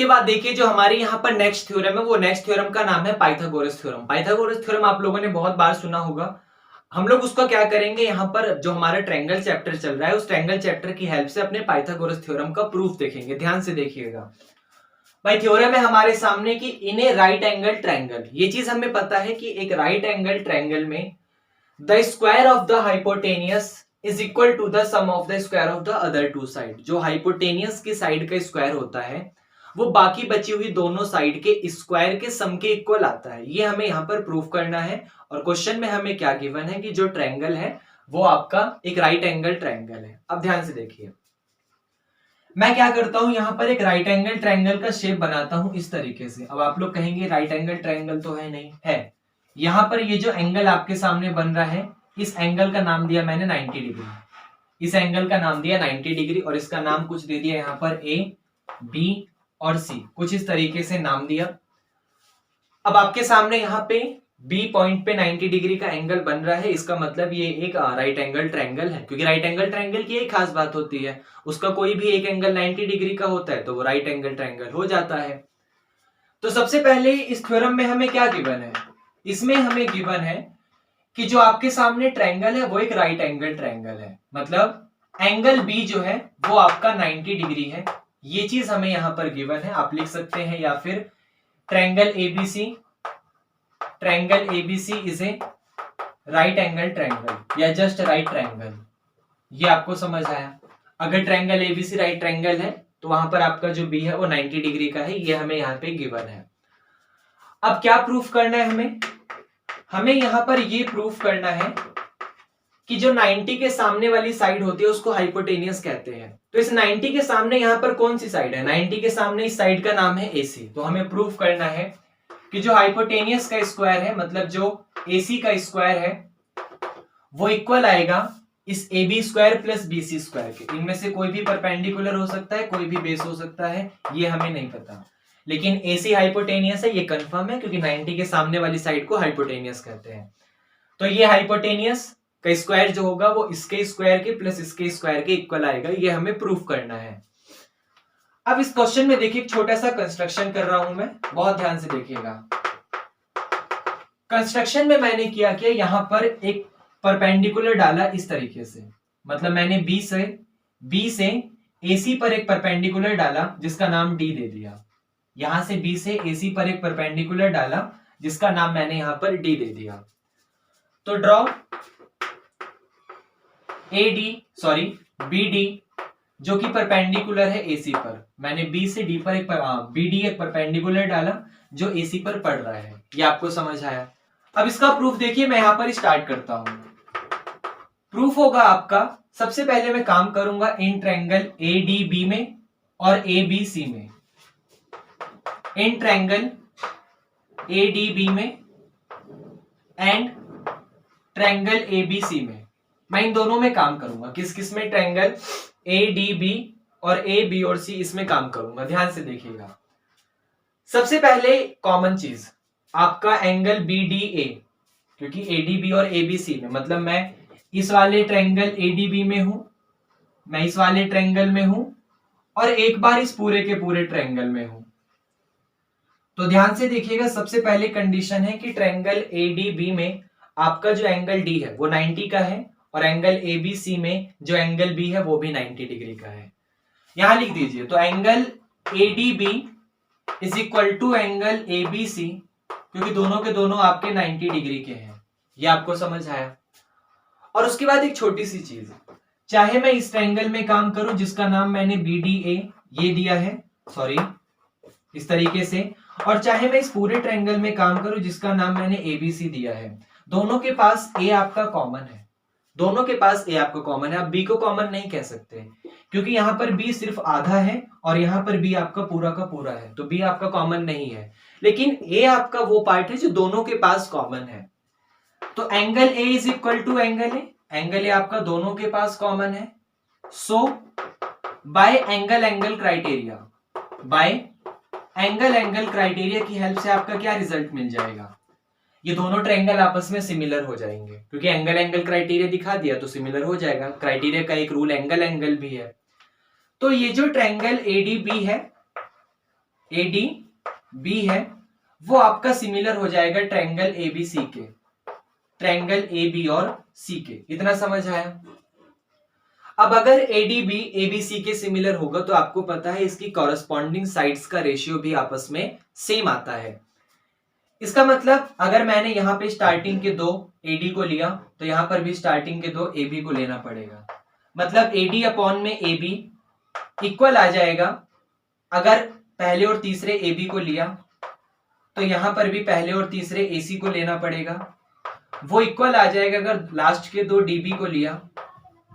उसके बाद देखिए जो हमारे यहाँ पर नेक्स्ट थ्योरम है वो नेक्स्ट थ्योरम का नाम है पाइथागोरस थ्योरम। पाइथागोरस थ्योरम आप लोगों ने बहुत बार सुना होगा। हम लोग उसका क्या करेंगे, यहाँ पर जो हमारा ट्रायंगल चैप्टर चल रहा है उस ट्रायंगल चैप्टर की हेल्प से अपने पाइथागोरस थ्योरम का प्रूफ देखेंगे। ध्यान से देखिएगा भाई, थ्योरम है हमारे सामने कि in a right angle triangle, ये चीज हमें पता है कि एक राइट एंगल ट्रायंगल में the square of the hypotenuse is equal to the sum of the square of the other two side. जो हाइपोटेनियस की साइड का स्क्वायर होता है वो बाकी बची हुई दोनों साइड के स्क्वायर के सम के इक्वल आता है। ये हमें यहाँ पर प्रूफ करना है। और क्वेश्चन में हमें क्या गिवन है कि जो ट्रायंगल है वो आपका एक राइट एंगल ट्रायंगल है। अब ध्यान से देखिए, मैं क्या करता हूं, यहाँ पर एक राइट एंगल ट्रायंगल का शेप बनाता हूं इस तरीके से। अब आप लोग कहेंगे राइट एंगल ट्रायंगल तो है नहीं, है। यहाँ पर ये जो एंगल आपके सामने बन रहा है इस एंगल का नाम दिया मैंने 90 डिग्री। इस एंगल का नाम दिया 90 डिग्री और इसका नाम कुछ दे दिया यहाँ पर ए, बी और सी, कुछ इस तरीके से नाम दिया। अब आपके सामने यहाँ पे बी पॉइंट पे 90 डिग्री का एंगल बन रहा है, इसका मतलब ये एक राइट एंगल ट्रायंगल है। क्योंकि राइट एंगल ट्रायंगल की एक खास बात होती है, उसका कोई भी एक एंगल 90 डिग्री का होता है तो वो राइट एंगल ट्रायंगल हो जाता है। तो सबसे पहले इस थ्योरम में हमें क्या गिवन है, इसमें हमें गिवन है कि जो आपके सामने ट्रायंगल है वो एक राइट एंगल ट्रायंगल है। मतलब एंगल बी जो है वो आपका 90 डिग्री है। ये चीज हमें यहां पर गिवन है। आप लिख सकते हैं या फिर triangle ABC is a right angle triangle या जस्ट राइट ट्रायंगल। ये आपको समझ आया। अगर ट्रायंगल एबीसी राइट ट्रायंगल है तो वहां पर आपका जो बी है वो 90 डिग्री का है। ये हमें यहाँ पे गिवन है। अब क्या प्रूफ करना है हमें यहाँ पर ये प्रूफ करना है कि जो 90 के सामने वाली साइड होती है उसको हाइपोटेनियस कहते हैं। तो इस 90 के सामने यहाँ पर कौन सी साइड है, 90 के सामने इस साइड का नाम है एसी। तो हमें प्रूफ करना है कि जो हाइपोटेनियस का स्क्वायर है, मतलब जो एसी का स्क्वायर है, वो इक्वल आएगा इस A B square plus B C square के। इनमें से कोई भी परपेंडिकुलर हो सकता है, कोई भी बेस हो सकता है, ये हमें नहीं पता। लेकिन एसी हाइपोटेनियस है ये कंफर्म है, क्योंकि 90 के सामने वाली साइड को हाइपोटेनियस कहते हैं। तो ये हाइपोटेनियस का स्क्वायर जो होगा वो इसके स्क्वायर के प्लस इसके स्क्वायर के इक्वल आएगा। ये हमें प्रूफ करना है। अब इस क्वेश्चन में देखिए एक छोटा सा कंस्ट्रक्शन कर रहा हूं मैं, बहुत ध्यान से देखिएगा। कंस्ट्रक्शन में मैंने क्या किया, यहां पर एक परपेंडिकुलर डाला इस तरीके से। मतलब मैंने बी से एसी पर एक परपेंडिकुलर डाला जिसका नाम डी दे दिया। यहां से बी से एसी पर एक परपेंडिकुलर डाला जिसका नाम मैंने यहां पर डी दे दिया। तो ड्रॉ बी डी जो कि परपेंडिकुलर है एसी पर। मैंने बी से डी पर बी डी एक परपेंडिकुलर डाला जो एसी पर पड़ रहा है। ये आपको समझ आया। अब इसका प्रूफ देखिए, मैं यहां पर स्टार्ट करता हूं। प्रूफ होगा आपका, सबसे पहले मैं काम करूंगा इन ट्रायंगल ए डी बी में और ए बी सी में। इन ट्रायंगल ए डी बी में and triangle A B C में। मैं इन दोनों में काम करूंगा। किस किस में, ट्रायंगल ए डी बी और ए बी और सी, इसमें काम करूंगा। ध्यान से देखिएगा। सबसे पहले कॉमन चीज आपका एंगल बी डी ए, क्योंकि ए डी बी और ए बी सी में, मतलब मैं इस वाले ट्रायंगल ए डी बी में हूं, मैं इस वाले ट्रायंगल में हूं और एक बार इस पूरे के पूरे ट्रायंगल में हूं। तो ध्यान से देखिएगा, सबसे पहले कंडीशन है कि ट्रायंगल ए डी बी में आपका जो एंगल डी है वो 90 का है और एंगल ए बी सी में जो एंगल बी है वो भी 90 डिग्री का है। यहां लिख दीजिए। तो angle A D B is equal to angle A B C, क्योंकि दोनों के दोनों आपके 90 डिग्री के हैं। ये आपको समझ आया। और उसके बाद एक छोटी सी चीज, चाहे मैं इस ट्रायंगल में काम करूं जिसका नाम मैंने बी डी ए ये दिया है, सॉरी इस तरीके से, और चाहे मैं इस पूरे ट्रायंगल में काम करूं जिसका नाम मैंने ए बी सी दिया है, दोनों के पास ए आपका कॉमन है। दोनों के पास ए आपका कॉमन है। आप बी को कॉमन नहीं कह सकते, क्योंकि यहां पर बी सिर्फ आधा है और यहां पर बी आपका पूरा का पूरा है, तो बी आपका कॉमन नहीं है। लेकिन ए आपका वो पार्ट है जो दोनों के पास कॉमन है। तो angle A is equal to angle A आपका दोनों के पास कॉमन है। सो बाय एंगल क्राइटेरिया की हेल्प से आपका क्या रिजल्ट मिल जाएगा, ये दोनों ट्रायंगल आपस में सिमिलर हो जाएंगे, क्योंकि एंगल क्राइटेरिया दिखा दिया तो सिमिलर हो जाएगा। क्राइटेरिया का एक रूल एंगल भी है। तो ये जो ट्रायंगल एडीबी है AD B है वो आपका सिमिलर हो जाएगा ट्रायंगल ABC के, ट्रायंगल AB और C के। इतना समझ आया? अब अगर ADB ABC के सिमिलर होगा तो आपको पता है इसकी कॉरेस्पॉन्डिंग साइड्स का रेशियो भी आपस में सेम आता है। इसका मतलब अगर मैंने यहाँ पे स्टार्टिंग के दो AD को लिया तो यहाँ पर भी स्टार्टिंग के दो AB को लेना पड़ेगा। मतलब AD अपॉन में AB इक्वल आ जाएगा। अगर पहले और तीसरे AB को लिया तो यहाँ पर भी पहले और तीसरे AC को लेना पड़ेगा, वो इक्वल आ जाएगा। अगर लास्ट के दो DB को लिया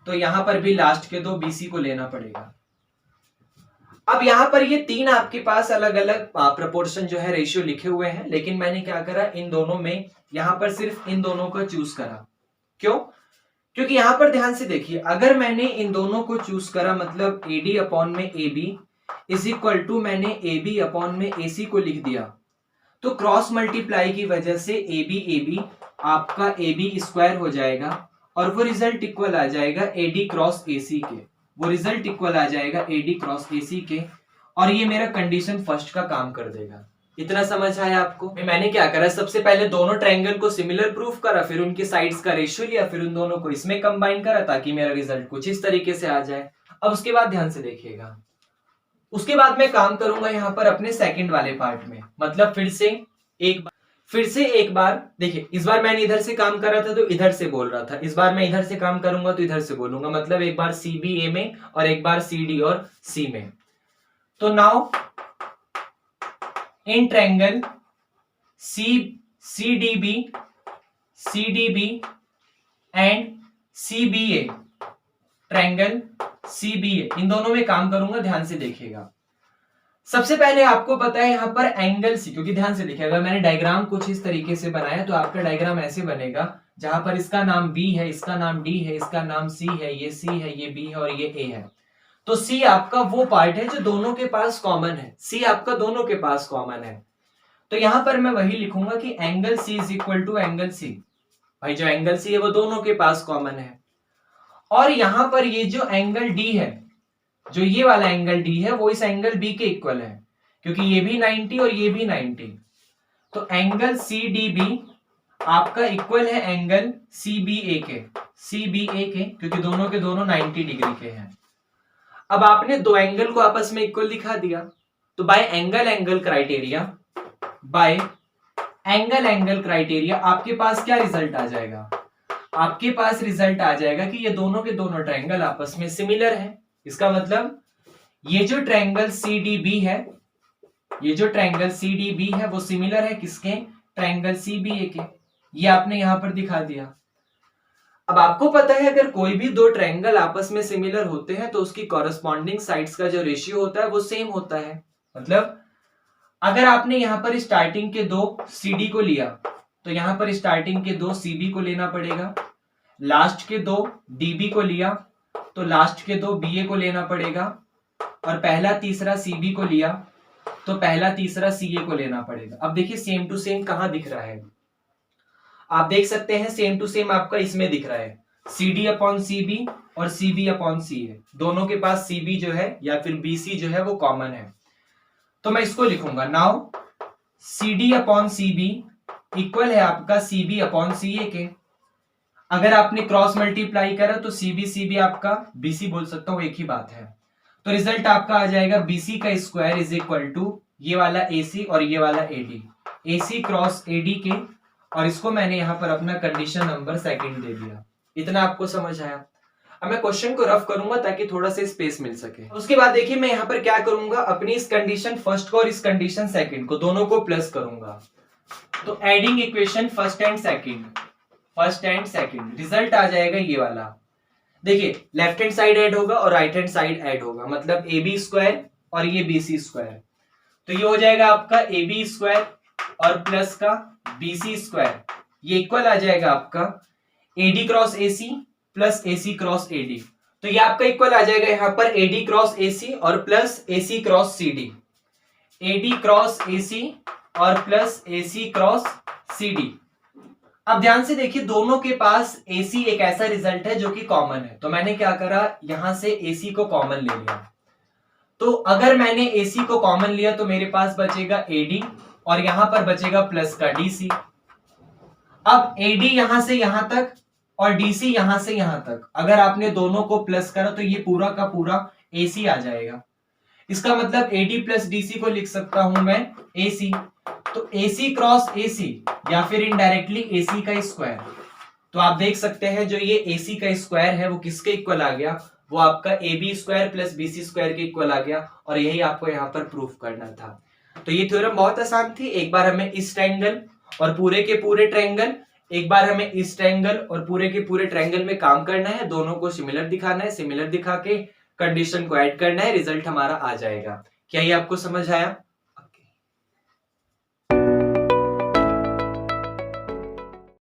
तो यहाँ पर भी लास्ट के दो BC को लेना पड़ेगा। अब यहाँ पर ये तीन आपके पास अलग अलग प्रोपोर्शन जो है रेशियो लिखे हुए हैं, लेकिन मैंने क्या करा इन दोनों में यहाँ पर सिर्फ इन दोनों को चूज करा। क्यों? क्योंकि यहाँ पर ध्यान से देखिए, अगर मैंने इन दोनों को चूज करा मतलब AD अपॉन में AB इज इक्वल टू मैंने AB अपॉन में AC को लिख दिया, तो क्रॉस मल्टीप्लाई की वजह से AB आपका AB स्क्वायर हो जाएगा और वो रिजल्ट इक्वल आ जाएगा AD क्रॉस AC के, वो रिजल्ट इक्वल आ जाएगा AD क्रॉस AC के, और ये मेरा कंडीशन फर्स्ट का काम कर देगा। इतना समझ आया आपको? मैंने क्या करा, सबसे पहले दोनों ट्रायंगल को सिमिलर प्रूफ करा, फिर उनके साइड्स का रेशियो लिया, फिर उन दोनों को इसमें कंबाइन करा ताकि मेरा रिजल्ट कुछ इस तरीके से आ जाए। अब उसके बाद ध्यान से देखिएगा, उसके बाद मैं काम करूंगा यहाँ पर अपने सेकंड वाले पार्ट में। मतलब फिर से एक बार देखिए, इस बार मैंने इधर से काम कर रहा था तो इधर से बोल रहा था, इस बार मैं इधर से काम करूंगा तो इधर से बोलूंगा। मतलब एक बार CB A में और एक बार CD और C में। तो now in triangle CDB and CBA, triangle CBA, इन दोनों में काम करूंगा। ध्यान से देखिएगा, सबसे पहले आपको पता है यहाँ पर एंगल C, क्योंकि ध्यान से देखिए अगर मैंने डायग्राम कुछ इस तरीके से बनाया तो आपका डायग्राम ऐसे बनेगा जहां पर इसका नाम B है, इसका नाम D है, इसका नाम C है, ये C है, ये B है और ये A है। तो C आपका वो पार्ट है जो दोनों के पास कॉमन है, C आपका दोनों के पास कॉमन है। तो यहां पर मैं वही लिखूंगा कि angle C is equal to angle C। भाई जो एंगल C है वो दोनों के पास कॉमन है। और यहां पर ये जो एंगल D है, जो ये वाला एंगल D है वो इस एंगल B के इक्वल है, क्योंकि ये भी 90 और ये भी 90। तो एंगल CDB आपका इक्वल है एंगल CBA के, क्योंकि दोनों के दोनों 90 डिग्री के हैं। अब आपने दो एंगल को आपस में इक्वल दिखा दिया, तो बाय एंगल क्राइटेरिया आपके पास क्या रिजल्ट आ जाएगा? आपके पास रिजल्ट आ जाएगा कि ये दोनों के दोनों ट्रायंगल आपस में सिमिलर है। इसका मतलब ये जो ट्रायंगल CDB है वो सिमिलर है किसके? ट्रायंगल CBA के। ये आपने यहां पर दिखा दिया। अब आपको पता है अगर कोई भी दो ट्रायंगल आपस में सिमिलर होते हैं तो उसकी कॉरेस्पॉन्डिंग साइड्स का जो रेशियो होता है वो सेम होता है। मतलब अगर आपने यहां पर स्टार्टिंग के दो CD को लिया तो यहां पर स्टार्टिंग के दो CB को लेना पड़ेगा, लास्ट के दो DB को लिया तो लास्ट के दो BA को लेना पड़ेगा, और पहला तीसरा CB को लिया तो पहला तीसरा CA को लेना पड़ेगा। अब देखिए सेम टू सेम कहां दिख रहा है, आप देख सकते हैं सेम टू सेम आपका इसमें दिख रहा है, CD अपॉन CB और CB अपॉन CA, दोनों के पास CB जो है या फिर BC जो है वो कॉमन है। तो मैं इसको लिखूंगा, now CD upon CB equal है आपका CB अपॉन CA के। अगर आपने क्रॉस मल्टीप्लाई करा तो CB आपका BC बोल सकता हूं, एक ही बात है। तो रिजल्ट आपका आ जाएगा BC का स्क्वायर इज इक्वल टू ये वाला AC और ये वाला AD, AC क्रॉस AD के, और इसको मैंने यहां पर अपना कंडीशन नंबर सेकंड दे दिया। इतना आपको समझ आया? अब मैं क्वेश्चन को रफ करूंगा ताकि थोड़ा सा स्पेस मिल सके। उसके बाद देखिए मैं यहां पर क्या करूंगा, अपनी इस कंडीशन फर्स्ट को और इस कंडीशन सेकंड को दोनों को प्लस करूंगा। तो adding equation first and second result आ जाएगा ये वाला। देखिए लेफ्ट हैंड साइड ऐड होगा और राइट हैंड साइड ऐड होगा, मतलब AB स्क्वायर और ये BC स्क्वायर। तो ये हो जाएगा आपका AB स्क्वायर और प्लस का BC स्क्वायर, ये इक्वल आ जाएगा आपका AD cross AC plus AC cross AD। तो ये आपका इक्वल आ जाएगा यहाँ पर AD क्रॉस AC और plus AC cross CD, AD cross AC और प्लस AC क्रॉस CD। अब ध्यान से देखिए दोनों के पास AC एक ऐसा रिजल्ट है जो कि कॉमन है, तो मैंने क्या करा यहां से AC को कॉमन ले लिया। तो अगर मैंने AC को कॉमन लिया तो मेरे पास बचेगा AD और यहां पर बचेगा प्लस का DC। अब AD यहां से यहां तक और DC यहां से यहां तक, अगर आपने दोनों को प्लस करा तो ये पूरा का पूरा AC आ जाएगा। इसका मतलब AD प्लस DC को लिख सकता हूं मैं AC। तो AC क्रॉस AC या फिर इनडायरेक्टली AC का स्क्वायर। तो आप देख सकते हैं जो ये AC का स्क्वायर है वो किसके इक्वल आ गया, वो आपका AB square plus BC square के इक्वल आ गया। और यही आपको यहाँ पर प्रूफ करना था। तो ये थ्योरम बहुत आसान थी। एक बार हमें इस ट्रायंगल और पूरे के पूरे ट्रायंगल, एक बार हमें इस ट्रायंगल और पूरे के पूरे ट्रायंगल में काम करना है, दोनों को सिमिलर दिखाना है, सिमिलर दिखा के कंडीशन को ऐड करना है, रिजल्ट हमारा आ जाएगा। क्या ये आपको समझ आया?